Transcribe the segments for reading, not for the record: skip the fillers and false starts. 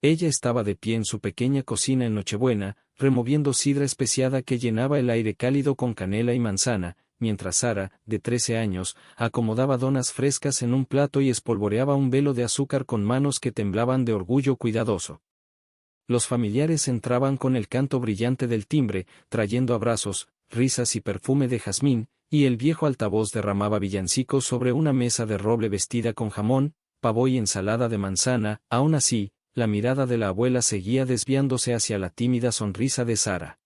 Ella estaba de pie en su pequeña cocina en Nochebuena, removiendo sidra especiada que llenaba el aire cálido con canela y manzana, mientras Sara, de 13 años, acomodaba donas frescas en un plato y espolvoreaba un velo de azúcar con manos que temblaban de orgullo cuidadoso. Los familiares entraban con el canto brillante del timbre, trayendo abrazos, risas y perfume de jazmín, y el viejo altavoz derramaba villancicos sobre una mesa de roble vestida con jamón, pavo y ensalada de manzana. Aún así, la mirada de la abuela seguía desviándose hacia la tímida sonrisa de Sara.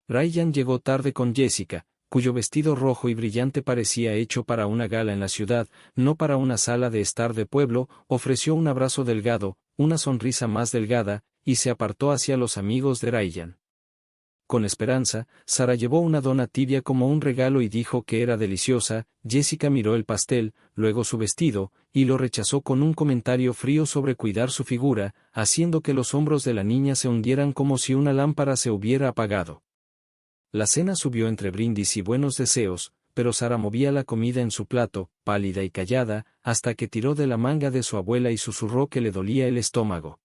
Ryan llegó tarde con Jessica, cuyo vestido rojo y brillante parecía hecho para una gala en la ciudad, no para una sala de estar de pueblo. Ofreció un abrazo delgado, una sonrisa más delgada, y se apartó hacia los amigos de Ryan. Con esperanza, Sara llevó una dona tibia como un regalo y dijo que era deliciosa. Jessica miró el pastel, luego su vestido, y lo rechazó con un comentario frío sobre cuidar su figura, haciendo que los hombros de la niña se hundieran como si una lámpara se hubiera apagado. La cena subió entre brindis y buenos deseos, pero Sara movía la comida en su plato, pálida y callada, hasta que tiró de la manga de su abuela y susurró que le dolía el estómago.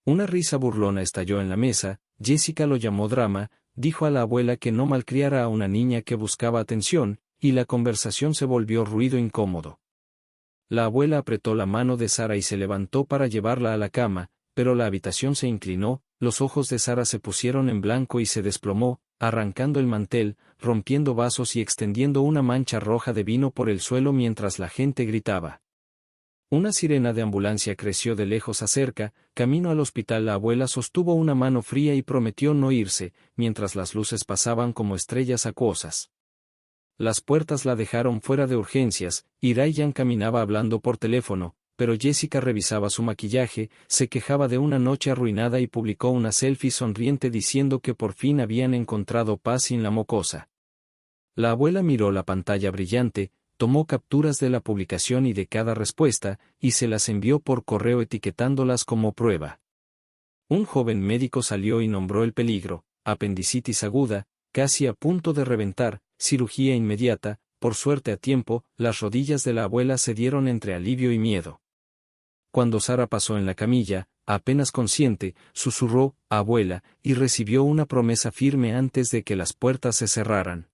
Una risa burlona estalló en la mesa. Jessica lo llamó drama, dijo a la abuela que no malcriara a una niña que buscaba atención, y la conversación se volvió ruido incómodo. La abuela apretó la mano de Sara y se levantó para llevarla a la cama, pero la habitación se inclinó, los ojos de Sara se pusieron en blanco y se desplomó, arrancando el mantel, rompiendo vasos y extendiendo una mancha roja de vino por el suelo mientras la gente gritaba. Una sirena de ambulancia creció de lejos a cerca. Camino al hospital la abuela sostuvo una mano fría y prometió no irse, mientras las luces pasaban como estrellas acuosas. Las puertas la dejaron fuera de urgencias, y Ryan caminaba hablando por teléfono, pero Jessica revisaba su maquillaje, se quejaba de una noche arruinada y publicó una selfie sonriente diciendo que por fin habían encontrado paz sin la mocosa. La abuela miró la pantalla brillante, tomó capturas de la publicación y de cada respuesta, y se las envió por correo etiquetándolas como prueba. Un joven médico salió y nombró el peligro: apendicitis aguda, casi a punto de reventar, cirugía inmediata. Por suerte a tiempo. Las rodillas de la abuela cedieron entre alivio y miedo. Cuando Sara pasó en la camilla, apenas consciente, susurró «abuela», y recibió una promesa firme antes de que las puertas se cerraran.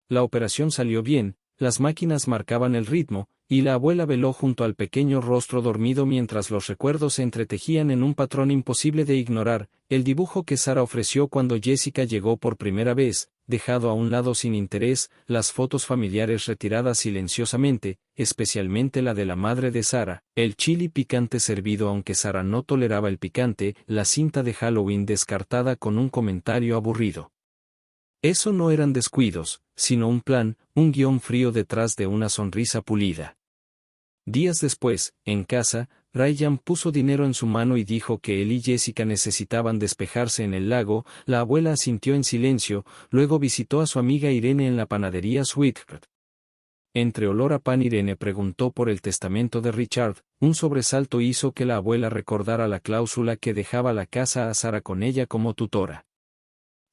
La operación salió bien. Las máquinas marcaban el ritmo, y la abuela veló junto al pequeño rostro dormido mientras los recuerdos se entretejían en un patrón imposible de ignorar. El dibujo que Sara ofreció cuando Jessica llegó por primera vez, dejado a un lado sin interés, las fotos familiares retiradas silenciosamente, especialmente la de la madre de Sara, el chili picante servido aunque Sara no toleraba el picante, la cinta de Halloween descartada con un comentario aburrido. Eso no eran descuidos, sino un plan, un guión frío detrás de una sonrisa pulida. Días después, en casa, Ryan puso dinero en su mano y dijo que él y Jessica necesitaban despejarse en el lago. La abuela asintió en silencio, luego visitó a su amiga Irene en la panadería Sweetheart. Entre olor a pan Irene preguntó por el testamento de Richard. Un sobresalto hizo que la abuela recordara la cláusula que dejaba la casa a Sara con ella como tutora.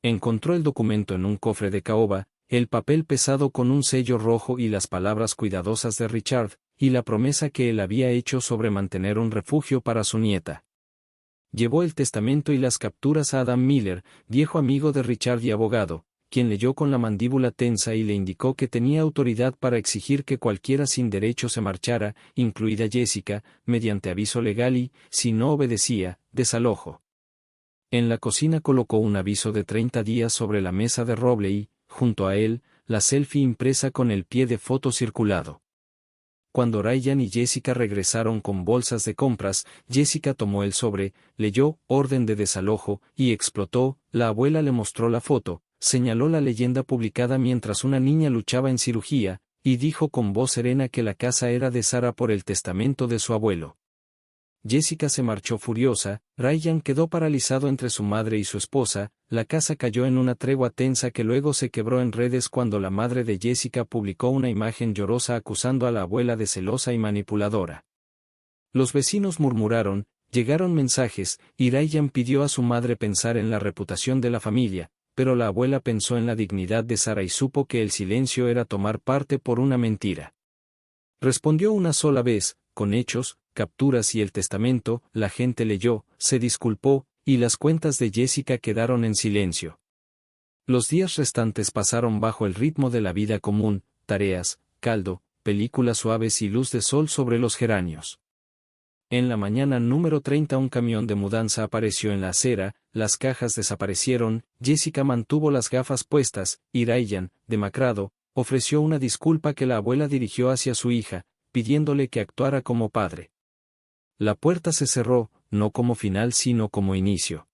Encontró el documento en un cofre de caoba, el papel pesado con un sello rojo y las palabras cuidadosas de Richard, y la promesa que él había hecho sobre mantener un refugio para su nieta. Llevó el testamento y las capturas a Adam Miller, viejo amigo de Richard y abogado, quien leyó con la mandíbula tensa y le indicó que tenía autoridad para exigir que cualquiera sin derecho se marchara, incluida Jessica, mediante aviso legal y, si no obedecía, desalojo. En la cocina colocó un aviso de 30 días sobre la mesa de roble y, junto a él, la selfie impresa con el pie de foto circulado. Cuando Ryan y Jessica regresaron con bolsas de compras, Jessica tomó el sobre, leyó «orden de desalojo» y explotó. La abuela le mostró la foto, señaló la leyenda publicada mientras una niña luchaba en cirugía, y dijo con voz serena que la casa era de Sara por el testamento de su abuelo. Jessica se marchó furiosa. Ryan quedó paralizado entre su madre y su esposa. La casa cayó en una tregua tensa que luego se quebró en redes cuando la madre de Jessica publicó una imagen llorosa acusando a la abuela de celosa y manipuladora. Los vecinos murmuraron, llegaron mensajes, y Ryan pidió a su madre pensar en la reputación de la familia, pero la abuela pensó en la dignidad de Sara y supo que el silencio era tomar parte por una mentira. Respondió una sola vez, con hechos, capturas y el testamento. La gente leyó, se disculpó, y las cuentas de Jessica quedaron en silencio. Los días restantes pasaron bajo el ritmo de la vida común, tareas, caldo, películas suaves y luz de sol sobre los geranios. En la mañana número 30 un camión de mudanza apareció en la acera, las cajas desaparecieron, Jessica mantuvo las gafas puestas, y Ryan, demacrado, ofreció una disculpa que la abuela dirigió hacia su hija, pidiéndole que actuara como padre. La puerta se cerró, no como final sino como inicio.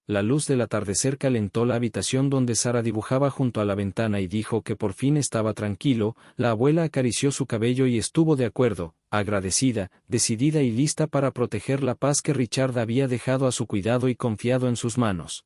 La luz del atardecer calentó la habitación donde Sara dibujaba junto a la ventana y dijo que por fin estaba tranquilo. La abuela acarició su cabello y estuvo de acuerdo, agradecida, decidida y lista para proteger la paz que Richard había dejado a su cuidado y confiado en sus manos.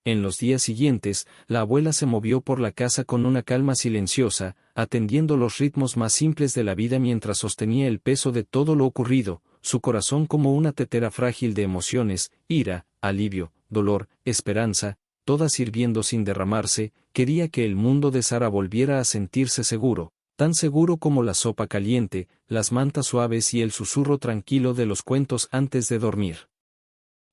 En los días siguientes, la abuela se movió por la casa con una calma silenciosa, atendiendo los ritmos más simples de la vida mientras sostenía el peso de todo lo ocurrido, su corazón como una tetera frágil de emociones, ira, alivio, dolor, esperanza, todas hirviendo sin derramarse. Quería que el mundo de Sara volviera a sentirse seguro, tan seguro como la sopa caliente, las mantas suaves y el susurro tranquilo de los cuentos antes de dormir.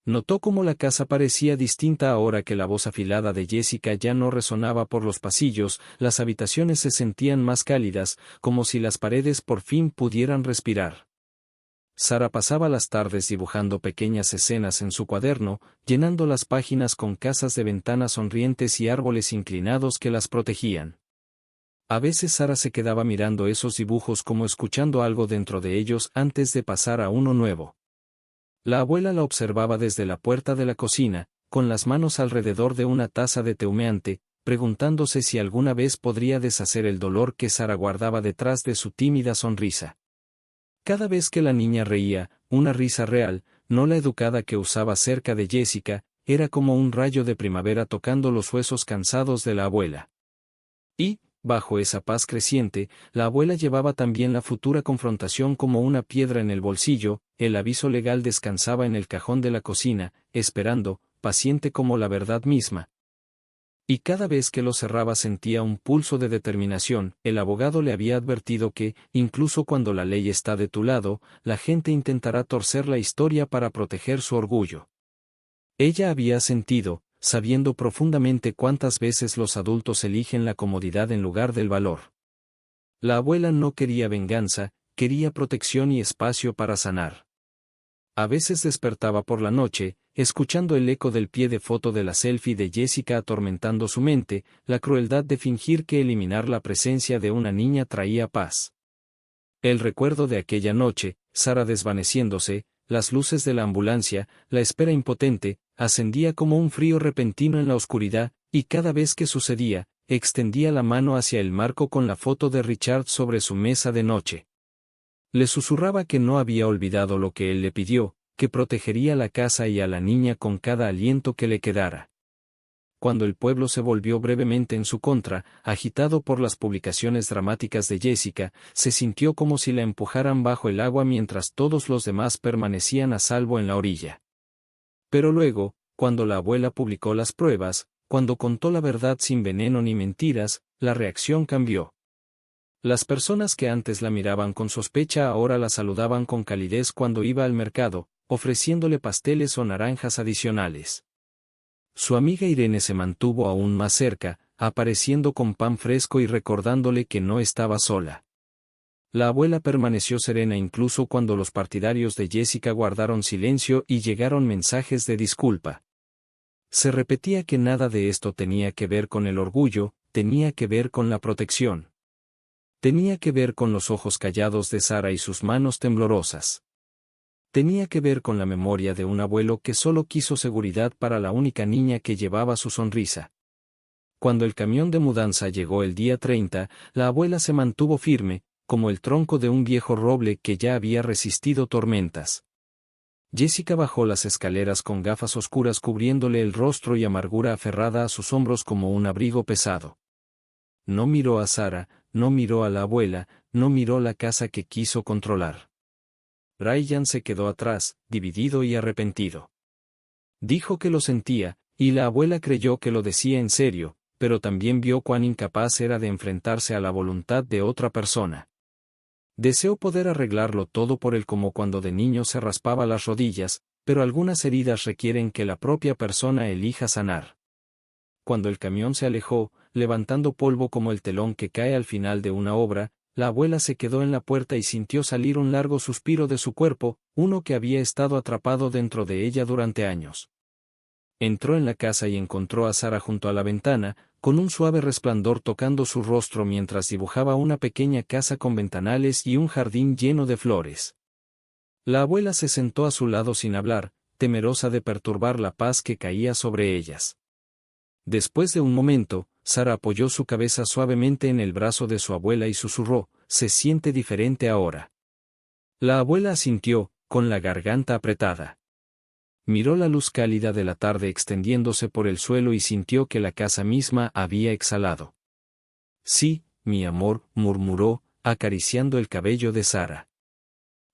Notó cómo la casa parecía distinta ahora que la voz afilada de Jessica ya no resonaba por los pasillos. Las habitaciones se sentían más cálidas, como si las paredes por fin pudieran respirar. Sara pasaba las tardes dibujando pequeñas escenas en su cuaderno, llenando las páginas con casas de ventanas sonrientes y árboles inclinados que las protegían. A veces Sara se quedaba mirando esos dibujos como escuchando algo dentro de ellos antes de pasar a uno nuevo. La abuela la observaba desde la puerta de la cocina, con las manos alrededor de una taza de té humeante, preguntándose si alguna vez podría deshacer el dolor que Sara guardaba detrás de su tímida sonrisa. Cada vez que la niña reía, una risa real, no la educada que usaba cerca de Jessica, era como un rayo de primavera tocando los huesos cansados de la abuela. Y, bajo esa paz creciente, la abuela llevaba también la futura confrontación como una piedra en el bolsillo. El aviso legal descansaba en el cajón de la cocina, esperando, paciente como la verdad misma. Y cada vez que lo cerraba sentía un pulso de determinación. El abogado le había advertido que, incluso cuando la ley está de tu lado, la gente intentará torcer la historia para proteger su orgullo. Ella había sentido, sabiendo profundamente cuántas veces los adultos eligen la comodidad en lugar del valor. La abuela no quería venganza, quería protección y espacio para sanar. A veces despertaba por la noche, escuchando el eco del pie de foto de la selfie de Jessica atormentando su mente, la crueldad de fingir que eliminar la presencia de una niña traía paz. El recuerdo de aquella noche, Sara desvaneciéndose, las luces de la ambulancia, la espera impotente, ascendía como un frío repentino en la oscuridad, y cada vez que sucedía, extendía la mano hacia el marco con la foto de Richard sobre su mesa de noche. Le susurraba que no había olvidado lo que él le pidió, que protegería la casa y a la niña con cada aliento que le quedara. Cuando el pueblo se volvió brevemente en su contra, agitado por las publicaciones dramáticas de Jessica, se sintió como si la empujaran bajo el agua mientras todos los demás permanecían a salvo en la orilla. Pero luego, cuando la abuela publicó las pruebas, cuando contó la verdad sin veneno ni mentiras, la reacción cambió. Las personas que antes la miraban con sospecha ahora la saludaban con calidez cuando iba al mercado, ofreciéndole pasteles o naranjas adicionales. Su amiga Irene se mantuvo aún más cerca, apareciendo con pan fresco y recordándole que no estaba sola. La abuela permaneció serena incluso cuando los partidarios de Jessica guardaron silencio y llegaron mensajes de disculpa. Se repetía que nada de esto tenía que ver con el orgullo, tenía que ver con la protección. Tenía que ver con los ojos callados de Sara y sus manos temblorosas. Tenía que ver con la memoria de un abuelo que solo quiso seguridad para la única niña que llevaba su sonrisa. Cuando el camión de mudanza llegó el día 30, la abuela se mantuvo firme, como el tronco de un viejo roble que ya había resistido tormentas. Jessica bajó las escaleras con gafas oscuras cubriéndole el rostro y amargura aferrada a sus hombros como un abrigo pesado. No miró a Sara, no miró a la abuela, no miró la casa que quiso controlar. Ryan se quedó atrás, dividido y arrepentido. Dijo que lo sentía, y la abuela creyó que lo decía en serio, pero también vio cuán incapaz era de enfrentarse a la voluntad de otra persona. Deseo poder arreglarlo todo por él como cuando de niño se raspaba las rodillas, pero algunas heridas requieren que la propia persona elija sanar. Cuando el camión se alejó, levantando polvo como el telón que cae al final de una obra, la abuela se quedó en la puerta y sintió salir un largo suspiro de su cuerpo, uno que había estado atrapado dentro de ella durante años. Entró en la casa y encontró a Sara junto a la ventana, con un suave resplandor tocando su rostro mientras dibujaba una pequeña casa con ventanales y un jardín lleno de flores. La abuela se sentó a su lado sin hablar, temerosa de perturbar la paz que caía sobre ellas. Después de un momento, Sara apoyó su cabeza suavemente en el brazo de su abuela y susurró, «Se siente diferente ahora». La abuela asintió, con la garganta apretada. Miró la luz cálida de la tarde extendiéndose por el suelo y sintió que la casa misma había exhalado. «Sí, mi amor», murmuró, acariciando el cabello de Sara.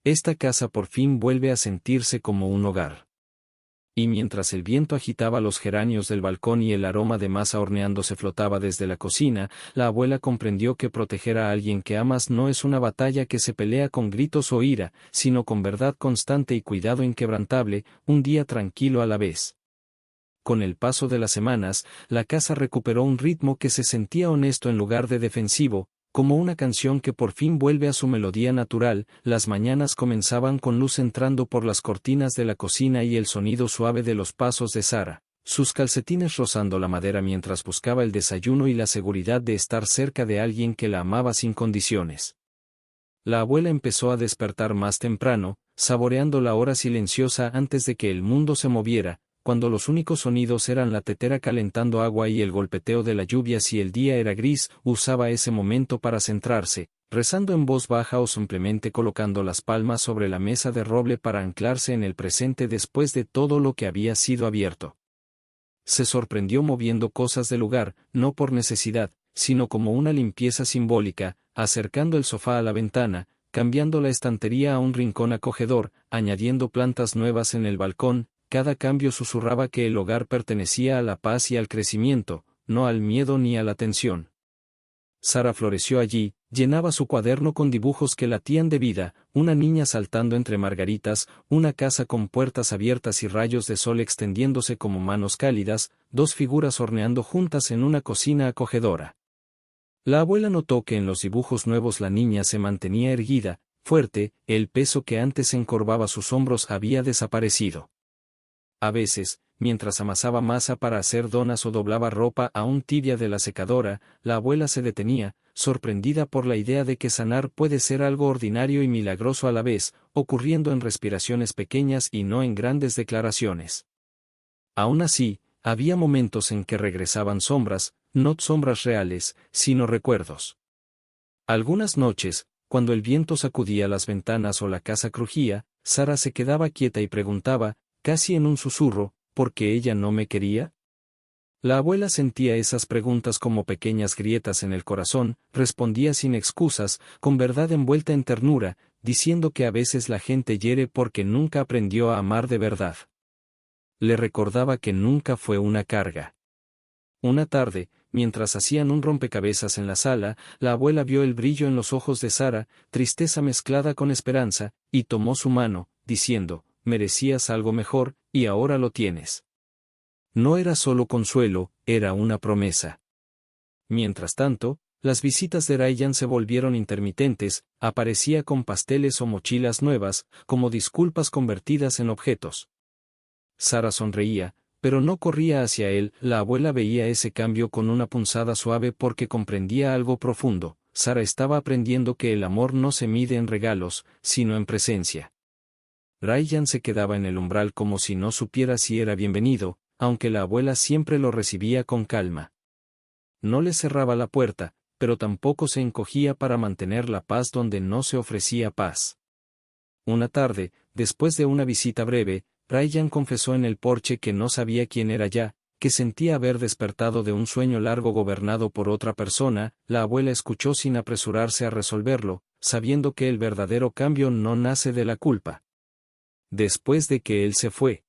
«Esta casa por fin vuelve a sentirse como un hogar». Y mientras el viento agitaba los geranios del balcón y el aroma de masa horneándose flotaba desde la cocina, la abuela comprendió que proteger a alguien que amas no es una batalla que se pelea con gritos o ira, sino con verdad constante y cuidado inquebrantable, un día tranquilo a la vez. Con el paso de las semanas, la casa recuperó un ritmo que se sentía honesto en lugar de defensivo, como una canción que por fin vuelve a su melodía natural. Las mañanas comenzaban con luz entrando por las cortinas de la cocina y el sonido suave de los pasos de Sara, sus calcetines rozando la madera mientras buscaba el desayuno y la seguridad de estar cerca de alguien que la amaba sin condiciones. La abuela empezó a despertar más temprano, saboreando la hora silenciosa antes de que el mundo se moviera, cuando los únicos sonidos eran la tetera calentando agua y el golpeteo de la lluvia. Si el día era gris, usaba ese momento para centrarse, rezando en voz baja o simplemente colocando las palmas sobre la mesa de roble para anclarse en el presente después de todo lo que había sido abierto. Se sorprendió moviendo cosas del lugar, no por necesidad, sino como una limpieza simbólica, acercando el sofá a la ventana, cambiando la estantería a un rincón acogedor, añadiendo plantas nuevas en el balcón. Cada cambio susurraba que el hogar pertenecía a la paz y al crecimiento, no al miedo ni a la tensión. Sara floreció allí, llenaba su cuaderno con dibujos que latían de vida, una niña saltando entre margaritas, una casa con puertas abiertas y rayos de sol extendiéndose como manos cálidas, dos figuras horneando juntas en una cocina acogedora. La abuela notó que en los dibujos nuevos la niña se mantenía erguida, fuerte, el peso que antes encorvaba sus hombros había desaparecido. A veces, mientras amasaba masa para hacer donas o doblaba ropa aún tibia de la secadora, la abuela se detenía, sorprendida por la idea de que sanar puede ser algo ordinario y milagroso a la vez, ocurriendo en respiraciones pequeñas y no en grandes declaraciones. Aún así, había momentos en que regresaban sombras, no sombras reales, sino recuerdos. Algunas noches, cuando el viento sacudía las ventanas o la casa crujía, Sara se quedaba quieta y preguntaba, casi en un susurro, ¿por qué ella no me quería? La abuela sentía esas preguntas como pequeñas grietas en el corazón, respondía sin excusas, con verdad envuelta en ternura, diciendo que a veces la gente hiere porque nunca aprendió a amar de verdad. Le recordaba que nunca fue una carga. Una tarde, mientras hacían un rompecabezas en la sala, la abuela vio el brillo en los ojos de Sara, tristeza mezclada con esperanza, y tomó su mano, diciendo, merecías algo mejor, y ahora lo tienes. No era solo consuelo, era una promesa. Mientras tanto, las visitas de Ryan se volvieron intermitentes, aparecía con pasteles o mochilas nuevas, como disculpas convertidas en objetos. Sara sonreía, pero no corría hacia él. La abuela veía ese cambio con una punzada suave porque comprendía algo profundo. Sara estaba aprendiendo que el amor no se mide en regalos, sino en presencia. Ryan se quedaba en el umbral como si no supiera si era bienvenido, aunque la abuela siempre lo recibía con calma. No le cerraba la puerta, pero tampoco se encogía para mantener la paz donde no se ofrecía paz. Una tarde, después de una visita breve, Ryan confesó en el porche que no sabía quién era ya, que sentía haber despertado de un sueño largo gobernado por otra persona. La abuela escuchó sin apresurarse a resolverlo, sabiendo que el verdadero cambio no nace de la culpa. Después de que él se fue,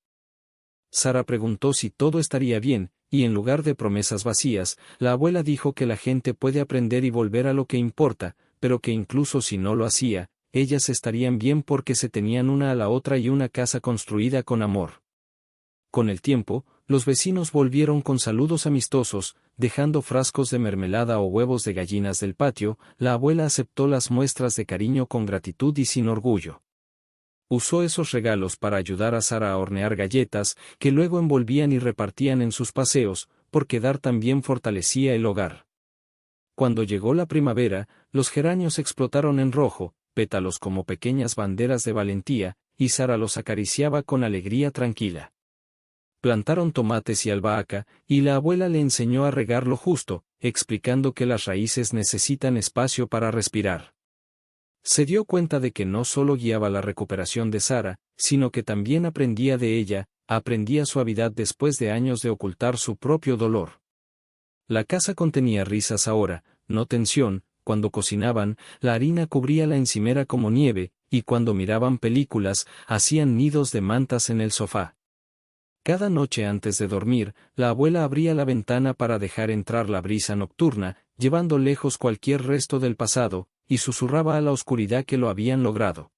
Sara preguntó si todo estaría bien, y en lugar de promesas vacías, la abuela dijo que la gente puede aprender y volver a lo que importa, pero que incluso si no lo hacía, ellas estarían bien porque se tenían una a la otra y una casa construida con amor. Con el tiempo, los vecinos volvieron con saludos amistosos, dejando frascos de mermelada o huevos de gallinas del patio. La abuela aceptó las muestras de cariño con gratitud y sin orgullo. Usó esos regalos para ayudar a Sara a hornear galletas, que luego envolvían y repartían en sus paseos, porque dar también fortalecía el hogar. Cuando llegó la primavera, los geranios explotaron en rojo, pétalos como pequeñas banderas de valentía, y Sara los acariciaba con alegría tranquila. Plantaron tomates y albahaca, y la abuela le enseñó a regar lo justo, explicando que las raíces necesitan espacio para respirar. Se dio cuenta de que no solo guiaba la recuperación de Sara, sino que también aprendía de ella, aprendía suavidad después de años de ocultar su propio dolor. La casa contenía risas ahora, no tensión. Cuando cocinaban, la harina cubría la encimera como nieve, y cuando miraban películas, hacían nidos de mantas en el sofá. Cada noche antes de dormir, la abuela abría la ventana para dejar entrar la brisa nocturna, llevando lejos cualquier resto del pasado, y susurraba a la oscuridad que lo habían logrado.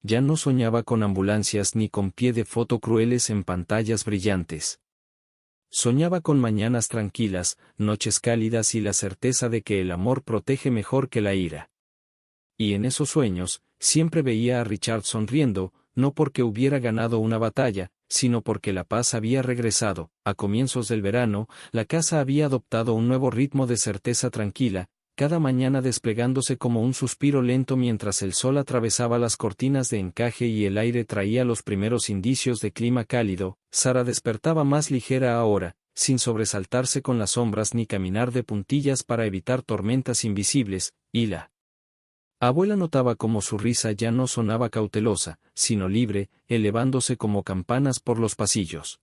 Ya no soñaba con ambulancias ni con pie de foto crueles en pantallas brillantes. Soñaba con mañanas tranquilas, noches cálidas y la certeza de que el amor protege mejor que la ira. Y en esos sueños, siempre veía a Richard sonriendo, no porque hubiera ganado una batalla, sino porque la paz había regresado. A comienzos del verano, la casa había adoptado un nuevo ritmo de certeza tranquila, cada mañana desplegándose como un suspiro lento mientras el sol atravesaba las cortinas de encaje y el aire traía los primeros indicios de clima cálido. Sara despertaba más ligera ahora, sin sobresaltarse con las sombras ni caminar de puntillas para evitar tormentas invisibles, y la abuela notaba cómo su risa ya no sonaba cautelosa, sino libre, elevándose como campanas por los pasillos.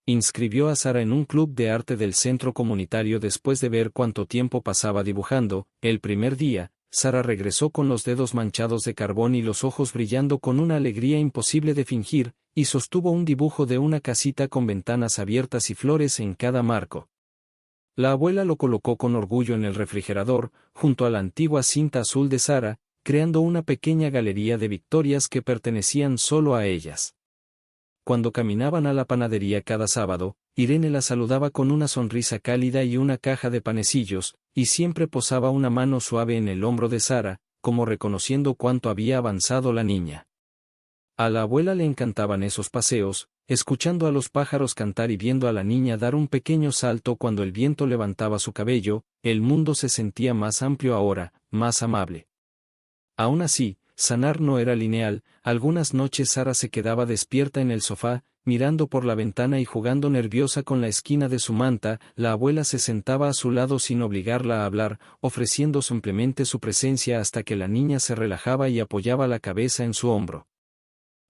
Inscribió a Sara en un club de arte del centro comunitario después de ver cuánto tiempo pasaba dibujando. El primer día, Sara regresó con los dedos manchados de carbón y los ojos brillando con una alegría imposible de fingir, y sostuvo un dibujo de una casita con ventanas abiertas y flores en cada marco. La abuela lo colocó con orgullo en el refrigerador, junto a la antigua cinta azul de Sara, creando una pequeña galería de victorias que pertenecían solo a ellas. Cuando caminaban a la panadería cada sábado, Irene la saludaba con una sonrisa cálida y una caja de panecillos, y siempre posaba una mano suave en el hombro de Sara, como reconociendo cuánto había avanzado la niña. A la abuela le encantaban esos paseos, escuchando a los pájaros cantar y viendo a la niña dar un pequeño salto cuando el viento levantaba su cabello. El mundo se sentía más amplio ahora, más amable. Aún así, sanar no era lineal. Algunas noches Sara se quedaba despierta en el sofá, mirando por la ventana y jugando nerviosa con la esquina de su manta. La abuela se sentaba a su lado sin obligarla a hablar, ofreciendo simplemente su presencia hasta que la niña se relajaba y apoyaba la cabeza en su hombro.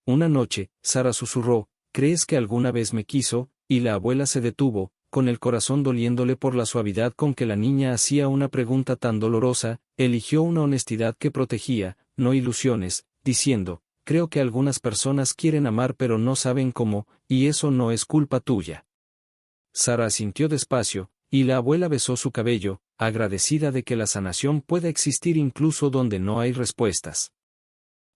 Una noche, Sara susurró: ¿crees que alguna vez me quiso? Y la abuela se detuvo, con el corazón doliéndole por la suavidad con que la niña hacía una pregunta tan dolorosa. Eligió una honestidad que protegía, no ilusiones, diciendo: creo que algunas personas quieren amar pero no saben cómo, y eso no es culpa tuya. Sara asintió despacio, y la abuela besó su cabello, agradecida de que la sanación pueda existir incluso donde no hay respuestas.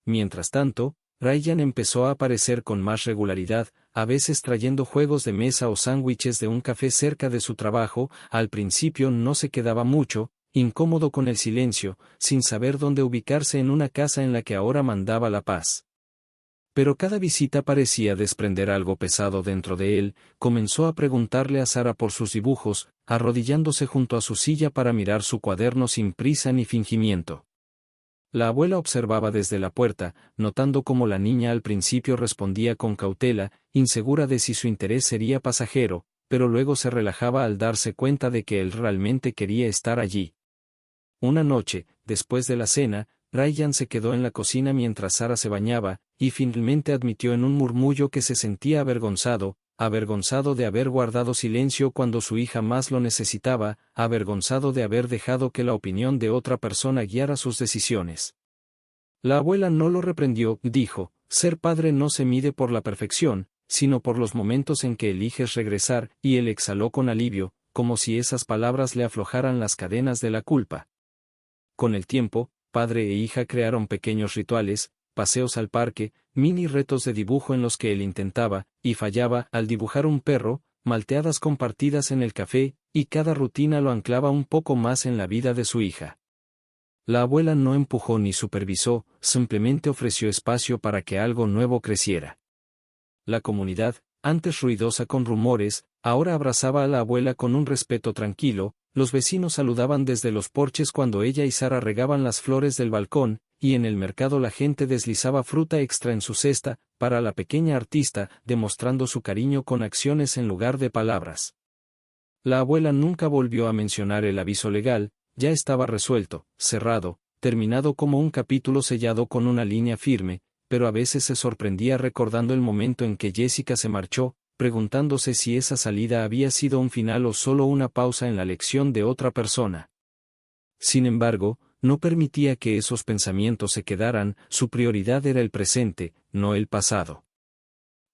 Mientras tanto, Ryan empezó a aparecer con más regularidad, a veces trayendo juegos de mesa o sándwiches de un café cerca de su trabajo. Al principio no se quedaba mucho, incómodo con el silencio, sin saber dónde ubicarse en una casa en la que ahora mandaba la paz. Pero cada visita parecía desprender algo pesado dentro de él. Comenzó a preguntarle a Sara por sus dibujos, arrodillándose junto a su silla para mirar su cuaderno sin prisa ni fingimiento. La abuela observaba desde la puerta, notando cómo la niña al principio respondía con cautela, insegura de si su interés sería pasajero, pero luego se relajaba al darse cuenta de que él realmente quería estar allí. Una noche, después de la cena, Ryan se quedó en la cocina mientras Sara se bañaba, y finalmente admitió en un murmullo que se sentía avergonzado de haber guardado silencio cuando su hija más lo necesitaba, avergonzado de haber dejado que la opinión de otra persona guiara sus decisiones. La abuela no lo reprendió, dijo: ser padre no se mide por la perfección, sino por los momentos en que eliges regresar, y él exhaló con alivio, como si esas palabras le aflojaran las cadenas de la culpa. Con el tiempo, padre e hija crearon pequeños rituales, paseos al parque, mini retos de dibujo en los que él intentaba, y fallaba, al dibujar un perro, malteadas compartidas en el café, y cada rutina lo anclaba un poco más en la vida de su hija. La abuela no empujó ni supervisó, simplemente ofreció espacio para que algo nuevo creciera. La comunidad, antes ruidosa con rumores, ahora abrazaba a la abuela con un respeto tranquilo. Los vecinos saludaban desde los porches cuando ella y Sara regaban las flores del balcón, y en el mercado la gente deslizaba fruta extra en su cesta, para la pequeña artista, demostrando su cariño con acciones en lugar de palabras. La abuela nunca volvió a mencionar el aviso legal, ya estaba resuelto, cerrado, terminado como un capítulo sellado con una línea firme, pero a veces se sorprendía recordando el momento en que Jessica se marchó, preguntándose si esa salida había sido un final o solo una pausa en la lección de otra persona. Sin embargo, no permitía que esos pensamientos se quedaran, su prioridad era el presente, no el pasado.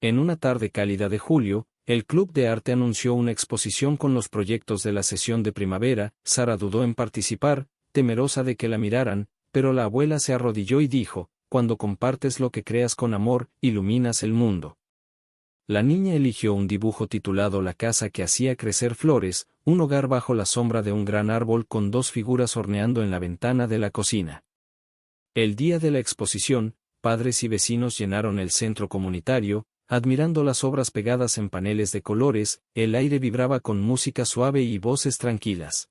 En una tarde cálida de julio, el Club de Arte anunció una exposición con los proyectos de la sesión de primavera. Sara dudó en participar, temerosa de que la miraran, pero la abuela se arrodilló y dijo: cuando compartes lo que creas con amor, iluminas el mundo. La niña eligió un dibujo titulado La casa que hacía crecer flores, un hogar bajo la sombra de un gran árbol con dos figuras horneando en la ventana de la cocina. El día de la exposición, padres y vecinos llenaron el centro comunitario, admirando las obras pegadas en paneles de colores. El aire vibraba con música suave y voces tranquilas.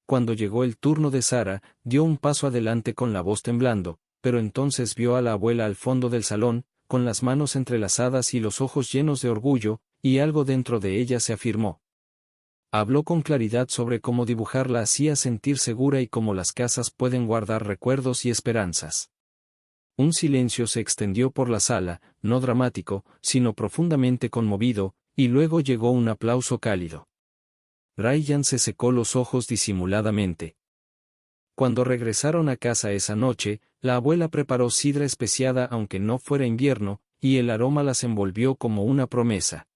Cuando llegó el turno de Sara, dio un paso adelante con la voz temblando, pero entonces vio a la abuela al fondo del salón, con las manos entrelazadas y los ojos llenos de orgullo, y algo dentro de ella se afirmó. Habló con claridad sobre cómo dibujar la hacía sentir segura y cómo las casas pueden guardar recuerdos y esperanzas. Un silencio se extendió por la sala, no dramático, sino profundamente conmovido, y luego llegó un aplauso cálido. Ryan se secó los ojos disimuladamente. Cuando regresaron a casa esa noche, la abuela preparó sidra especiada aunque no fuera invierno, y el aroma las envolvió como una promesa.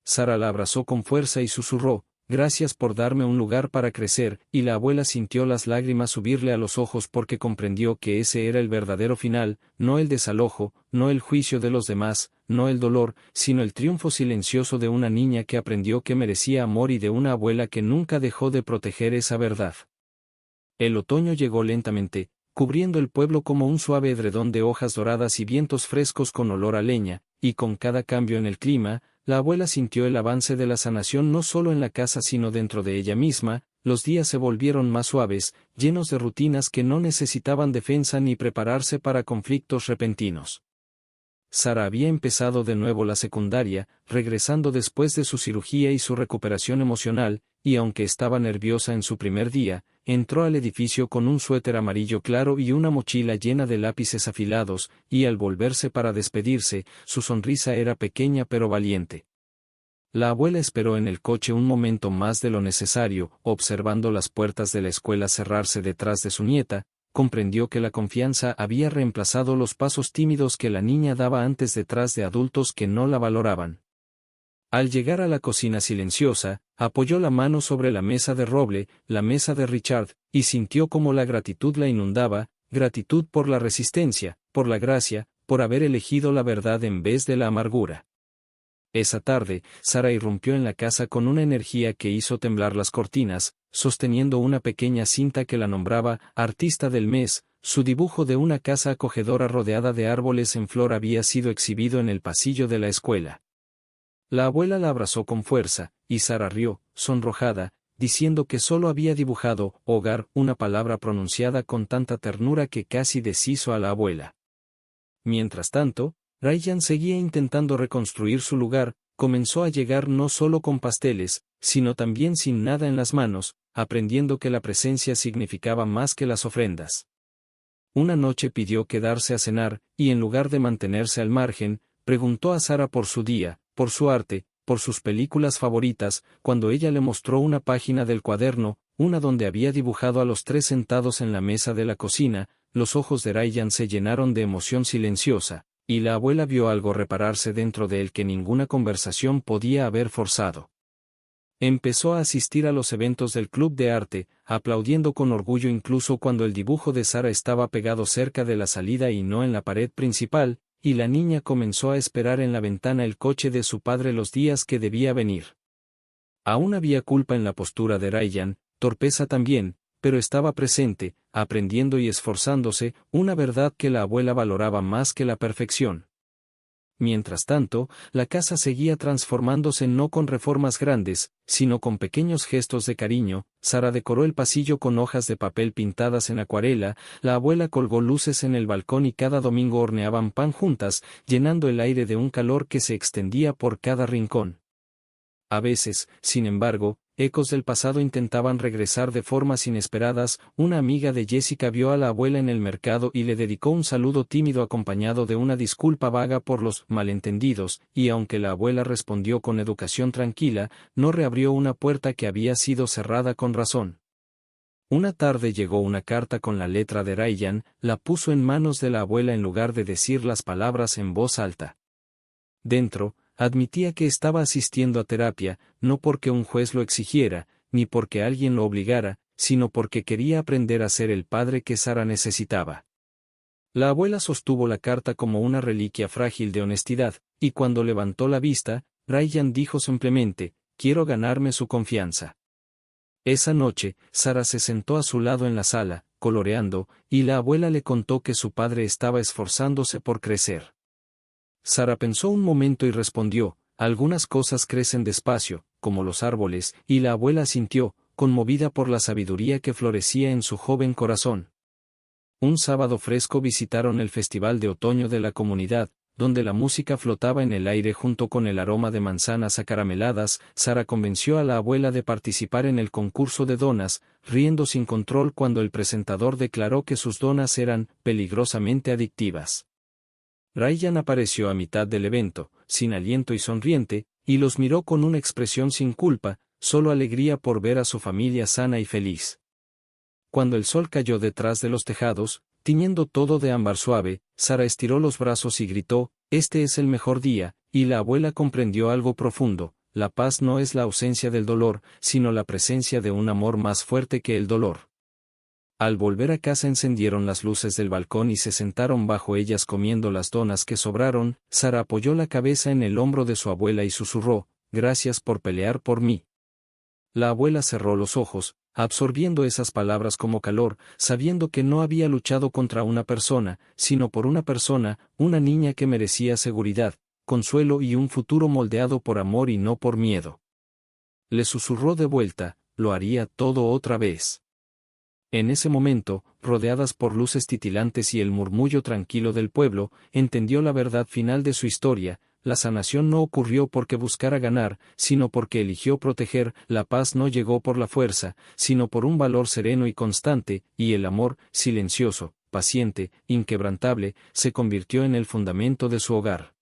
Sara la abrazó con fuerza y susurró: gracias por darme un lugar para crecer, y la abuela sintió las lágrimas subirle a los ojos porque comprendió que ese era el verdadero final, no el desalojo, no el juicio de los demás, no el dolor, sino el triunfo silencioso de una niña que aprendió que merecía amor y de una abuela que nunca dejó de proteger esa verdad. El otoño llegó lentamente, cubriendo el pueblo como un suave edredón de hojas doradas y vientos frescos con olor a leña, y con cada cambio en el clima, la abuela sintió el avance de la sanación no solo en la casa sino dentro de ella misma. Los días se volvieron más suaves, llenos de rutinas que no necesitaban defensa ni prepararse para conflictos repentinos. Sara había empezado de nuevo la secundaria, regresando después de su cirugía y su recuperación emocional, y aunque estaba nerviosa en su primer día, entró al edificio con un suéter amarillo claro y una mochila llena de lápices afilados, y al volverse para despedirse, su sonrisa era pequeña pero valiente. La abuela esperó en el coche un momento más de lo necesario, observando las puertas de la escuela cerrarse detrás de su nieta. Comprendió que la confianza había reemplazado los pasos tímidos que la niña daba antes detrás de adultos que no la valoraban. Al llegar a la cocina silenciosa, apoyó la mano sobre la mesa de roble, la mesa de Richard, y sintió cómo la gratitud la inundaba, gratitud por la resistencia, por la gracia, por haber elegido la verdad en vez de la amargura. Esa tarde, Sara irrumpió en la casa con una energía que hizo temblar las cortinas, sosteniendo una pequeña cinta que la nombraba Artista del Mes. Su dibujo de una casa acogedora rodeada de árboles en flor había sido exhibido en el pasillo de la escuela. La abuela la abrazó con fuerza, y Sara rió, sonrojada, diciendo que solo había dibujado hogar, una palabra pronunciada con tanta ternura que casi deshizo a la abuela. Mientras tanto, Ryan seguía intentando reconstruir su lugar. Comenzó a llegar no solo con pasteles, sino también sin nada en las manos, aprendiendo que la presencia significaba más que las ofrendas. Una noche pidió quedarse a cenar, y en lugar de mantenerse al margen, preguntó a Sara por su día, por su arte, por sus películas favoritas. Cuando ella le mostró una página del cuaderno, una donde había dibujado a los tres sentados en la mesa de la cocina, los ojos de Ryan se llenaron de emoción silenciosa, y la abuela vio algo repararse dentro de él que ninguna conversación podía haber forzado. Empezó a asistir a los eventos del club de arte, aplaudiendo con orgullo incluso cuando el dibujo de Sara estaba pegado cerca de la salida y no en la pared principal, y la niña comenzó a esperar en la ventana el coche de su padre los días que debía venir. Aún había culpa en la postura de Ryan, torpeza también, pero estaba presente, aprendiendo y esforzándose, una verdad que la abuela valoraba más que la perfección. Mientras tanto, la casa seguía transformándose no con reformas grandes, sino con pequeños gestos de cariño. Sara decoró el pasillo con hojas de papel pintadas en acuarela, la abuela colgó luces en el balcón y cada domingo horneaban pan juntas, llenando el aire de un calor que se extendía por cada rincón. A veces, sin embargo, ecos del pasado intentaban regresar de formas inesperadas. Una amiga de Jessica vio a la abuela en el mercado y le dedicó un saludo tímido acompañado de una disculpa vaga por los malentendidos, y aunque la abuela respondió con educación tranquila, no reabrió una puerta que había sido cerrada con razón. Una tarde llegó una carta con la letra de Ryan, la puso en manos de la abuela en lugar de decir las palabras en voz alta. Dentro, admitía que estaba asistiendo a terapia, no porque un juez lo exigiera, ni porque alguien lo obligara, sino porque quería aprender a ser el padre que Sara necesitaba. La abuela sostuvo la carta como una reliquia frágil de honestidad, y cuando levantó la vista, Ryan dijo simplemente, «Quiero ganarme su confianza». Esa noche, Sara se sentó a su lado en la sala, coloreando, y la abuela le contó que su padre estaba esforzándose por crecer. Sara pensó un momento y respondió, «Algunas cosas crecen despacio, como los árboles», y la abuela asintió, conmovida por la sabiduría que florecía en su joven corazón. Un sábado fresco visitaron el festival de otoño de la comunidad, donde la música flotaba en el aire junto con el aroma de manzanas acarameladas. Sara convenció a la abuela de participar en el concurso de donas, riendo sin control cuando el presentador declaró que sus donas eran peligrosamente adictivas. Ryan apareció a mitad del evento, sin aliento y sonriente, y los miró con una expresión sin culpa, solo alegría por ver a su familia sana y feliz. Cuando el sol cayó detrás de los tejados, tiñendo todo de ámbar suave, Sara estiró los brazos y gritó, «Este es el mejor día», y la abuela comprendió algo profundo, la paz no es la ausencia del dolor, sino la presencia de un amor más fuerte que el dolor. Al volver a casa encendieron las luces del balcón y se sentaron bajo ellas comiendo las donas que sobraron. Sara apoyó la cabeza en el hombro de su abuela y susurró, «Gracias por pelear por mí». La abuela cerró los ojos, absorbiendo esas palabras como calor, sabiendo que no había luchado contra una persona, sino por una persona, una niña que merecía seguridad, consuelo y un futuro moldeado por amor y no por miedo. Le susurró de vuelta, «Lo haría todo otra vez». En ese momento, rodeadas por luces titilantes y el murmullo tranquilo del pueblo, entendió la verdad final de su historia. La sanación no ocurrió porque buscara ganar, sino porque eligió proteger. La paz no llegó por la fuerza, sino por un valor sereno y constante, y el amor, silencioso, paciente, inquebrantable, se convirtió en el fundamento de su hogar.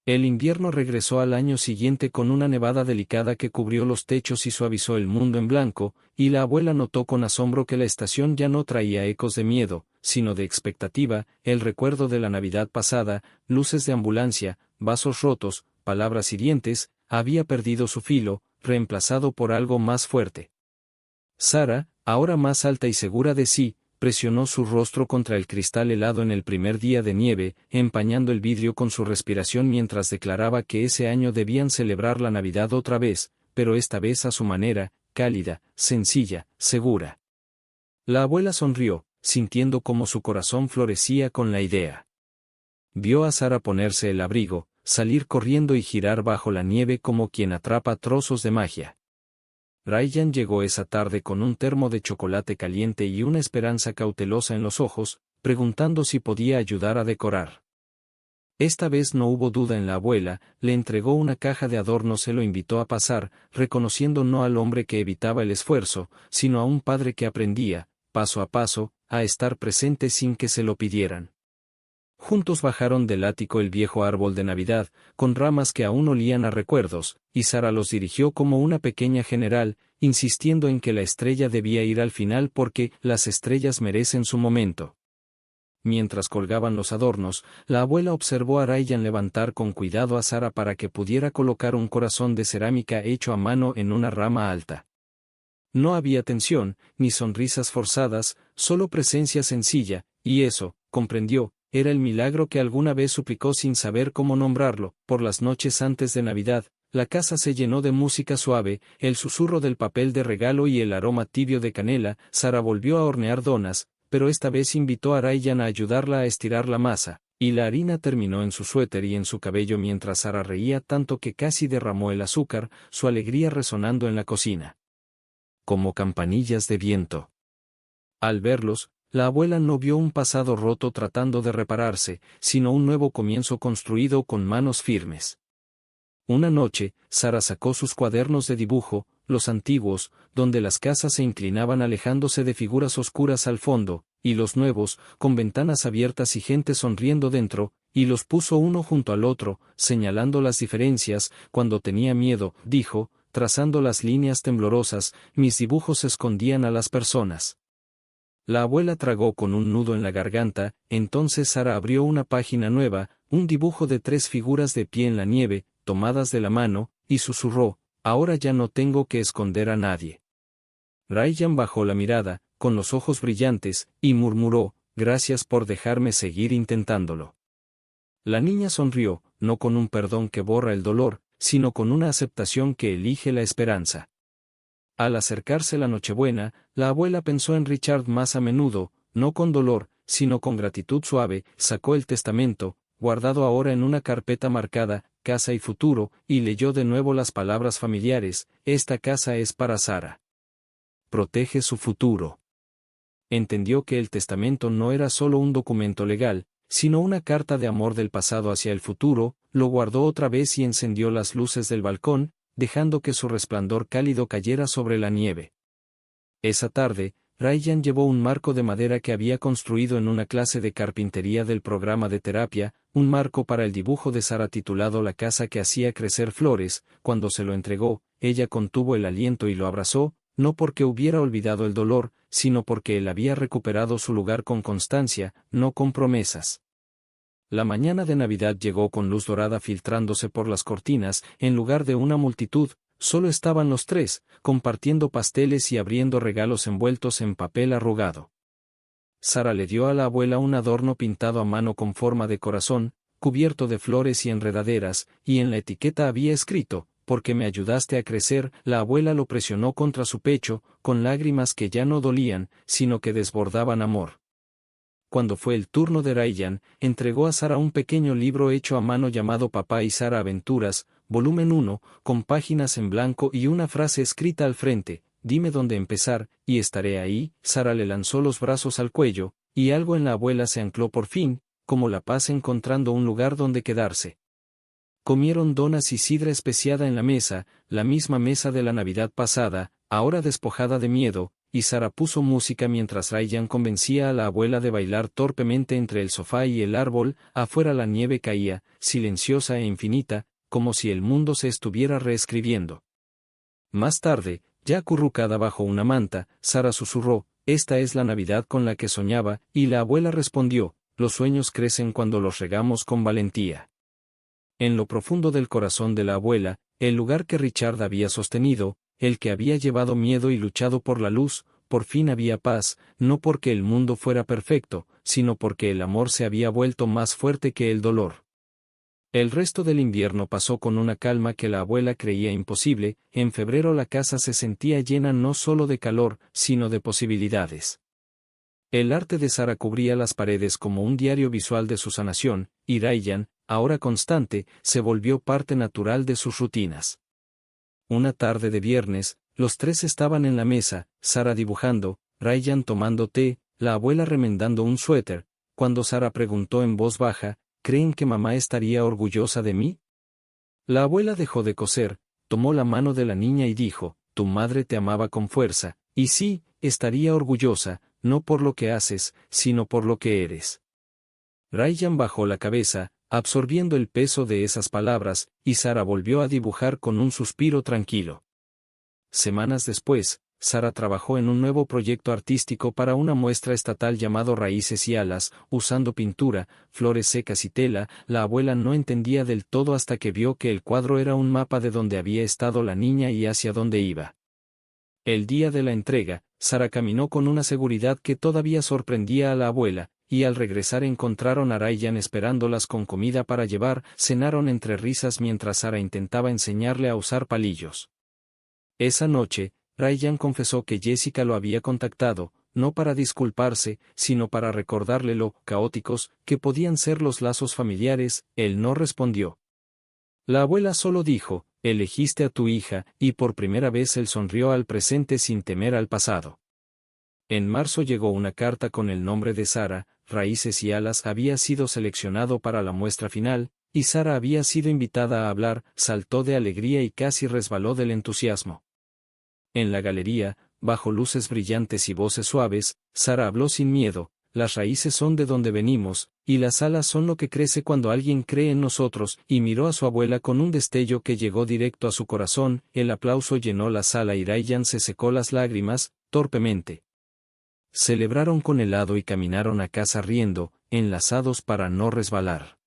El invierno regresó al año siguiente con una nevada delicada que cubrió los techos y suavizó el mundo en blanco, y la abuela notó con asombro que la estación ya no traía ecos de miedo, sino de expectativa, el recuerdo de la Navidad pasada, luces de ambulancia, vasos rotos, palabras hirientes, había perdido su filo, reemplazado por algo más fuerte. Sara, ahora más alta y segura de sí, presionó su rostro contra el cristal helado en el primer día de nieve, empañando el vidrio con su respiración mientras declaraba que ese año debían celebrar la Navidad otra vez, pero esta vez a su manera, cálida, sencilla, segura. La abuela sonrió, sintiendo cómo su corazón florecía con la idea. Vio a Sara ponerse el abrigo, salir corriendo y girar bajo la nieve como quien atrapa trozos de magia. Ryan llegó esa tarde con un termo de chocolate caliente y una esperanza cautelosa en los ojos, preguntando si podía ayudar a decorar. Esta vez no hubo duda en la abuela, le entregó una caja de adornos, se lo invitó a pasar, reconociendo no al hombre que evitaba el esfuerzo, sino a un padre que aprendía, paso a paso, a estar presente sin que se lo pidieran. Juntos bajaron del ático el viejo árbol de Navidad, con ramas que aún olían a recuerdos, y Sara los dirigió como una pequeña general, insistiendo en que la estrella debía ir al final porque las estrellas merecen su momento. Mientras colgaban los adornos, la abuela observó a Ryan levantar con cuidado a Sara para que pudiera colocar un corazón de cerámica hecho a mano en una rama alta. No había tensión, ni sonrisas forzadas, solo presencia sencilla, y eso, comprendió, era el milagro que alguna vez suplicó sin saber cómo nombrarlo. Por las noches antes de Navidad, la casa se llenó de música suave, el susurro del papel de regalo y el aroma tibio de canela. Sara volvió a hornear donas, pero esta vez invitó a Ryan a ayudarla a estirar la masa, y la harina terminó en su suéter y en su cabello mientras Sara reía tanto que casi derramó el azúcar, su alegría resonando en la cocina como campanillas de viento. Al verlos, la abuela no vio un pasado roto tratando de repararse, sino un nuevo comienzo construido con manos firmes. Una noche, Sara sacó sus cuadernos de dibujo, los antiguos, donde las casas se inclinaban alejándose de figuras oscuras al fondo, y los nuevos, con ventanas abiertas y gente sonriendo dentro, y los puso uno junto al otro, señalando las diferencias. Cuando tenía miedo, dijo, trazando las líneas temblorosas, mis dibujos escondían a las personas. La abuela tragó con un nudo en la garganta. Entonces Sara abrió una página nueva, un dibujo de 3 figuras de pie en la nieve, tomadas de la mano, y susurró, ahora ya no tengo que esconder a nadie. Ryan bajó la mirada, con los ojos brillantes, y murmuró, gracias por dejarme seguir intentándolo. La niña sonrió, no con un perdón que borra el dolor, sino con una aceptación que elige la esperanza. Al acercarse la Nochebuena, la abuela pensó en Richard más a menudo, no con dolor, sino con gratitud suave. Sacó el testamento, guardado ahora en una carpeta marcada, casa y futuro, y leyó de nuevo las palabras familiares, esta casa es para Sara. Protege su futuro. Entendió que el testamento no era solo un documento legal, sino una carta de amor del pasado hacia el futuro. Lo guardó otra vez y encendió las luces del balcón, dejando que su resplandor cálido cayera sobre la nieve. Esa tarde, Ryan llevó un marco de madera que había construido en una clase de carpintería del programa de terapia, un marco para el dibujo de Sara titulado La casa que hacía crecer flores. Cuando se lo entregó, ella contuvo el aliento y lo abrazó, no porque hubiera olvidado el dolor, sino porque él había recuperado su lugar con constancia, no con promesas. La mañana de Navidad llegó con luz dorada filtrándose por las cortinas. En lugar de una multitud, solo estaban los 3, compartiendo pasteles y abriendo regalos envueltos en papel arrugado. Sara le dio a la abuela un adorno pintado a mano con forma de corazón, cubierto de flores y enredaderas, y en la etiqueta había escrito, porque me ayudaste a crecer. La abuela lo presionó contra su pecho, con lágrimas que ya no dolían, sino que desbordaban amor. Cuando fue el turno de Ryan, entregó a Sara un pequeño libro hecho a mano llamado Papá y Sara Aventuras, volumen 1, con páginas en blanco y una frase escrita al frente, dime dónde empezar, y estaré ahí. Sara le lanzó los brazos al cuello, y algo en la abuela se ancló por fin, como la paz encontrando un lugar donde quedarse. Comieron donas y sidra especiada en la mesa, la misma mesa de la Navidad pasada, ahora despojada de miedo, y Sara puso música mientras Ryan convencía a la abuela de bailar torpemente entre el sofá y el árbol. Afuera la nieve caía, silenciosa e infinita, como si el mundo se estuviera reescribiendo. Más tarde, ya acurrucada bajo una manta, Sara susurró, esta es la Navidad con la que soñaba, y la abuela respondió, los sueños crecen cuando los regamos con valentía. En lo profundo del corazón de la abuela, el lugar que Richard había sostenido, el que había llevado miedo y luchado por la luz, por fin había paz, no porque el mundo fuera perfecto, sino porque el amor se había vuelto más fuerte que el dolor. El resto del invierno pasó con una calma que la abuela creía imposible. En febrero la casa se sentía llena no solo de calor, sino de posibilidades. El arte de Sara cubría las paredes como un diario visual de su sanación, y Ryan, ahora constante, se volvió parte natural de sus rutinas. Una tarde de viernes, los 3 estaban en la mesa, Sara dibujando, Ryan tomando té, la abuela remendando un suéter, cuando Sara preguntó en voz baja, ¿creen que mamá estaría orgullosa de mí? La abuela dejó de coser, tomó la mano de la niña y dijo, tu madre te amaba con fuerza, y sí, estaría orgullosa, no por lo que haces, sino por lo que eres. Ryan bajó la cabeza, absorbiendo el peso de esas palabras, y Sara volvió a dibujar con un suspiro tranquilo. Semanas después, Sara trabajó en un nuevo proyecto artístico para una muestra estatal llamado Raíces y Alas, usando pintura, flores secas y tela. La abuela no entendía del todo hasta que vio que el cuadro era un mapa de donde había estado la niña y hacia dónde iba. El día de la entrega, Sara caminó con una seguridad que todavía sorprendía a la abuela, y al regresar encontraron a Ryan esperándolas con comida para llevar. Cenaron entre risas mientras Sara intentaba enseñarle a usar palillos. Esa noche, Ryan confesó que Jessica lo había contactado, no para disculparse, sino para recordarle lo caóticos que podían ser los lazos familiares. Él no respondió. La abuela solo dijo, elegiste a tu hija, y por primera vez él sonrió al presente sin temer al pasado. En marzo llegó una carta con el nombre de Sara. Raíces y Alas había sido seleccionado para la muestra final, y Sara había sido invitada a hablar. Saltó de alegría y casi resbaló del entusiasmo. En la galería, bajo luces brillantes y voces suaves, Sara habló sin miedo. Las raíces son de donde venimos, y las alas son lo que crece cuando alguien cree en nosotros. Y miró a su abuela con un destello que llegó directo a su corazón. El aplauso llenó la sala y Ryan se secó las lágrimas, torpemente. Celebraron con helado y caminaron a casa riendo, enlazados para no resbalar.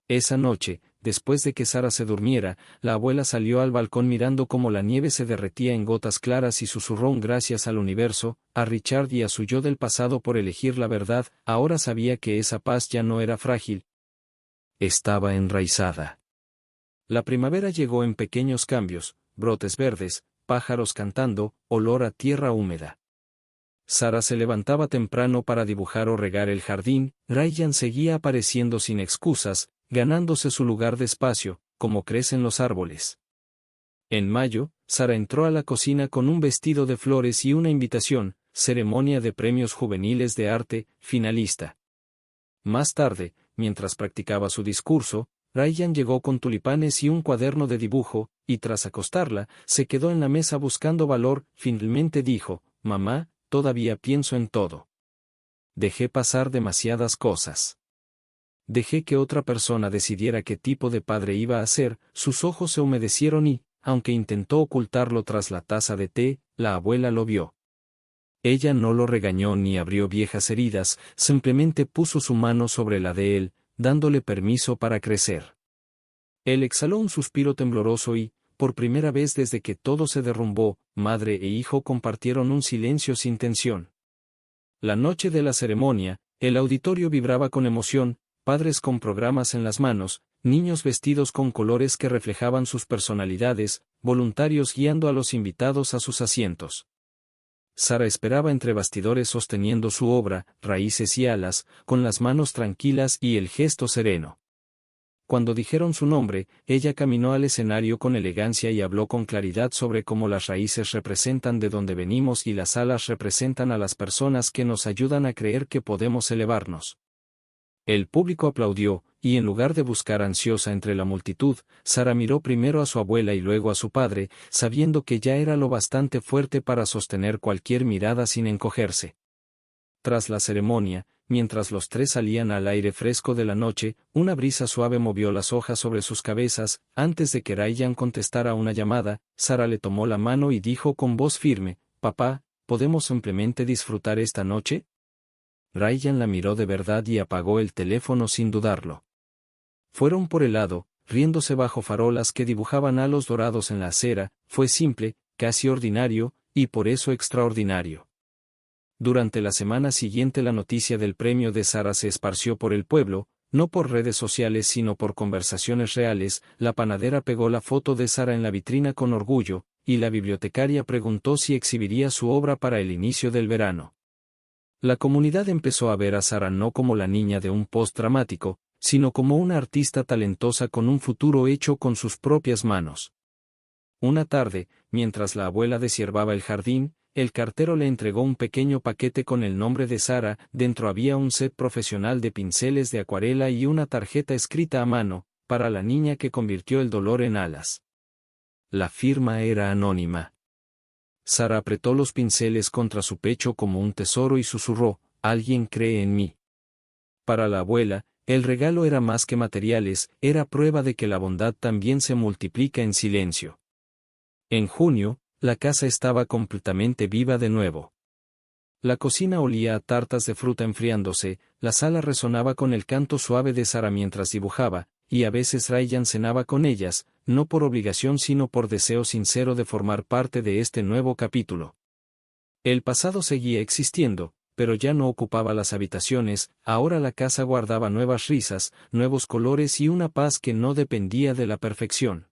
Esa noche, después de que Sara se durmiera, la abuela salió al balcón mirando cómo la nieve se derretía en gotas claras y susurró un gracias al universo, a Richard y a su yo del pasado por elegir la verdad. Ahora sabía que esa paz ya no era frágil. Estaba enraizada. La primavera llegó en pequeños cambios, brotes verdes, pájaros cantando, olor a tierra húmeda. Sara se levantaba temprano para dibujar o regar el jardín. Ryan seguía apareciendo sin excusas, ganándose su lugar despacio, como crecen los árboles. En mayo, Sara entró a la cocina con un vestido de flores y una invitación, ceremonia de premios juveniles de arte, finalista. Más tarde, mientras practicaba su discurso, Ryan llegó con tulipanes y un cuaderno de dibujo, y tras acostarla, se quedó en la mesa buscando valor. Finalmente dijo, «Mamá, todavía pienso en todo. Dejé pasar demasiadas cosas. Dejé que otra persona decidiera qué tipo de padre iba a ser». Sus ojos se humedecieron y, aunque intentó ocultarlo tras la taza de té, la abuela lo vio. Ella no lo regañó ni abrió viejas heridas, simplemente puso su mano sobre la de él, dándole permiso para crecer. Él exhaló un suspiro tembloroso y, por primera vez desde que todo se derrumbó, madre e hijo compartieron un silencio sin tensión. La noche de la ceremonia, el auditorio vibraba con emoción, padres con programas en las manos, niños vestidos con colores que reflejaban sus personalidades, voluntarios guiando a los invitados a sus asientos. Sara esperaba entre bastidores sosteniendo su obra, Raíces y Alas, con las manos tranquilas y el gesto sereno. Cuando dijeron su nombre, ella caminó al escenario con elegancia y habló con claridad sobre cómo las raíces representan de dónde venimos y las alas representan a las personas que nos ayudan a creer que podemos elevarnos. El público aplaudió, y en lugar de buscar ansiosa entre la multitud, Sara miró primero a su abuela y luego a su padre, sabiendo que ya era lo bastante fuerte para sostener cualquier mirada sin encogerse. Tras la ceremonia, mientras los tres salían al aire fresco de la noche, una brisa suave movió las hojas sobre sus cabezas. Antes de que Ryan contestara una llamada, Sara le tomó la mano y dijo con voz firme, «Papá, ¿podemos simplemente disfrutar esta noche?» Ryan la miró de verdad y apagó el teléfono sin dudarlo. Fueron por helado, riéndose bajo farolas que dibujaban halos dorados en la acera. Fue simple, casi ordinario, y por eso extraordinario. Durante la semana siguiente la noticia del premio de Sara se esparció por el pueblo, no por redes sociales sino por conversaciones reales. La panadera pegó la foto de Sara en la vitrina con orgullo, y la bibliotecaria preguntó si exhibiría su obra para el inicio del verano. La comunidad empezó a ver a Sara no como la niña de un post dramático, sino como una artista talentosa con un futuro hecho con sus propias manos. Una tarde, mientras la abuela deshiervaba el jardín, el cartero le entregó un pequeño paquete con el nombre de Sara. Dentro había un set profesional de pinceles de acuarela y una tarjeta escrita a mano, para la niña que convirtió el dolor en alas. La firma era anónima. Sara apretó los pinceles contra su pecho como un tesoro y susurró, «Alguien cree en mí». Para la abuela, el regalo era más que materiales, era prueba de que la bondad también se multiplica en silencio. En junio, la casa estaba completamente viva de nuevo. La cocina olía a tartas de fruta enfriándose, la sala resonaba con el canto suave de Sara mientras dibujaba, y a veces Ryan cenaba con ellas, no por obligación sino por deseo sincero de formar parte de este nuevo capítulo. El pasado seguía existiendo, pero ya no ocupaba las habitaciones, ahora la casa guardaba nuevas risas, nuevos colores y una paz que no dependía de la perfección.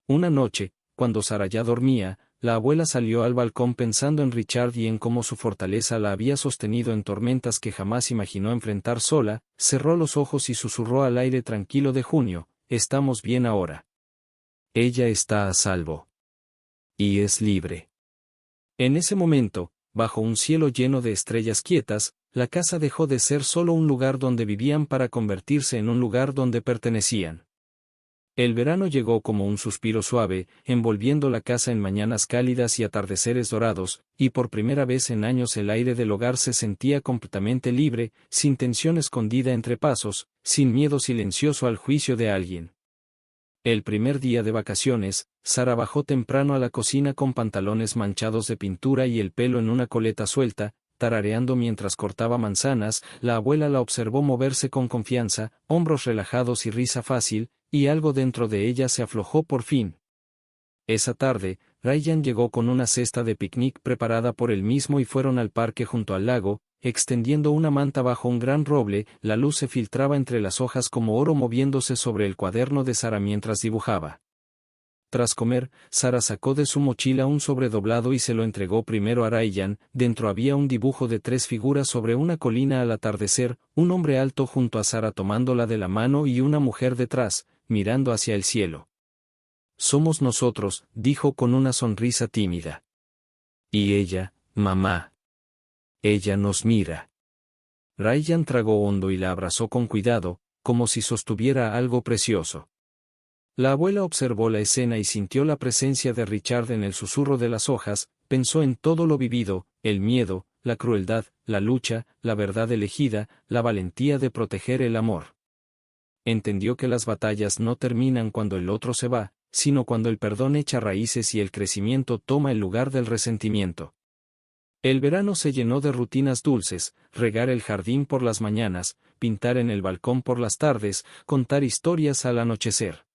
Una noche, cuando Sara ya dormía, la abuela salió al balcón pensando en Richard y en cómo su fortaleza la había sostenido en tormentas que jamás imaginó enfrentar sola, cerró los ojos y susurró al aire tranquilo de junio: «Estamos bien ahora. Ella está a salvo. Y es libre». En ese momento, bajo un cielo lleno de estrellas quietas, la casa dejó de ser solo un lugar donde vivían para convertirse en un lugar donde pertenecían. El verano llegó como un suspiro suave, envolviendo la casa en mañanas cálidas y atardeceres dorados, y por primera vez en años el aire del hogar se sentía completamente libre, sin tensión escondida entre pasos, sin miedo silencioso al juicio de alguien. El primer día de vacaciones, Sara bajó temprano a la cocina con pantalones manchados de pintura y el pelo en una coleta suelta, tarareando mientras cortaba manzanas. La abuela la observó moverse con confianza, hombros relajados y risa fácil, y algo dentro de ella se aflojó por fin. Esa tarde, Ryan llegó con una cesta de picnic preparada por él mismo y fueron al parque junto al lago, extendiendo una manta bajo un gran roble. La luz se filtraba entre las hojas como oro moviéndose sobre el cuaderno de Sara mientras dibujaba. Tras comer, Sara sacó de su mochila un sobre doblado y se lo entregó primero a Ryan. Dentro había un dibujo de 3 figuras sobre una colina al atardecer, un hombre alto junto a Sara tomándola de la mano y una mujer detrás, mirando hacia el cielo. «Somos nosotros», dijo con una sonrisa tímida. «Y ella, mamá. Ella nos mira». Ryan tragó hondo y la abrazó con cuidado, como si sostuviera algo precioso. La abuela observó la escena y sintió la presencia de Richard en el susurro de las hojas, pensó en todo lo vivido, el miedo, la crueldad, la lucha, la verdad elegida, la valentía de proteger el amor. Entendió que las batallas no terminan cuando el otro se va, sino cuando el perdón echa raíces y el crecimiento toma el lugar del resentimiento. El verano se llenó de rutinas dulces: regar el jardín por las mañanas, pintar en el balcón por las tardes, contar historias al anochecer.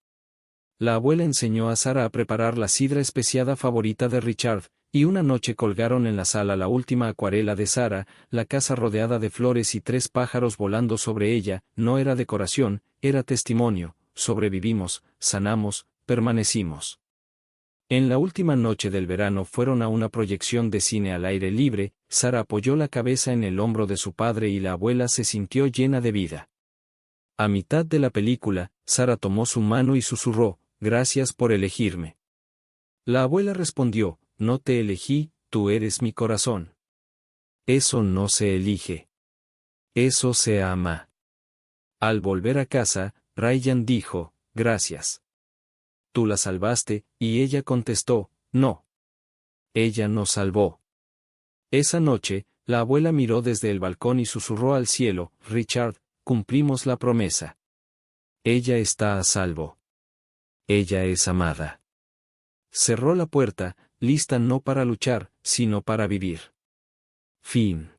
La abuela enseñó a Sara a preparar la sidra especiada favorita de Richard, y una noche colgaron en la sala la última acuarela de Sara, la casa rodeada de flores y 3 pájaros volando sobre ella. No era decoración, era testimonio: sobrevivimos, sanamos, permanecimos. En la última noche del verano fueron a una proyección de cine al aire libre. Sara apoyó la cabeza en el hombro de su padre y la abuela se sintió llena de vida. A mitad de la película, Sara tomó su mano y susurró: «Gracias por elegirme». La abuela respondió: «No te elegí, tú eres mi corazón». «Eso no se elige. Eso se ama». Al volver a casa, Ryan dijo: «Gracias. Tú la salvaste», y ella contestó: «No. Ella nos salvó». Esa noche, la abuela miró desde el balcón y susurró al cielo: «Richard, cumplimos la promesa. Ella está a salvo. Ella es amada». Cerró la puerta, lista no para luchar, sino para vivir. Fin.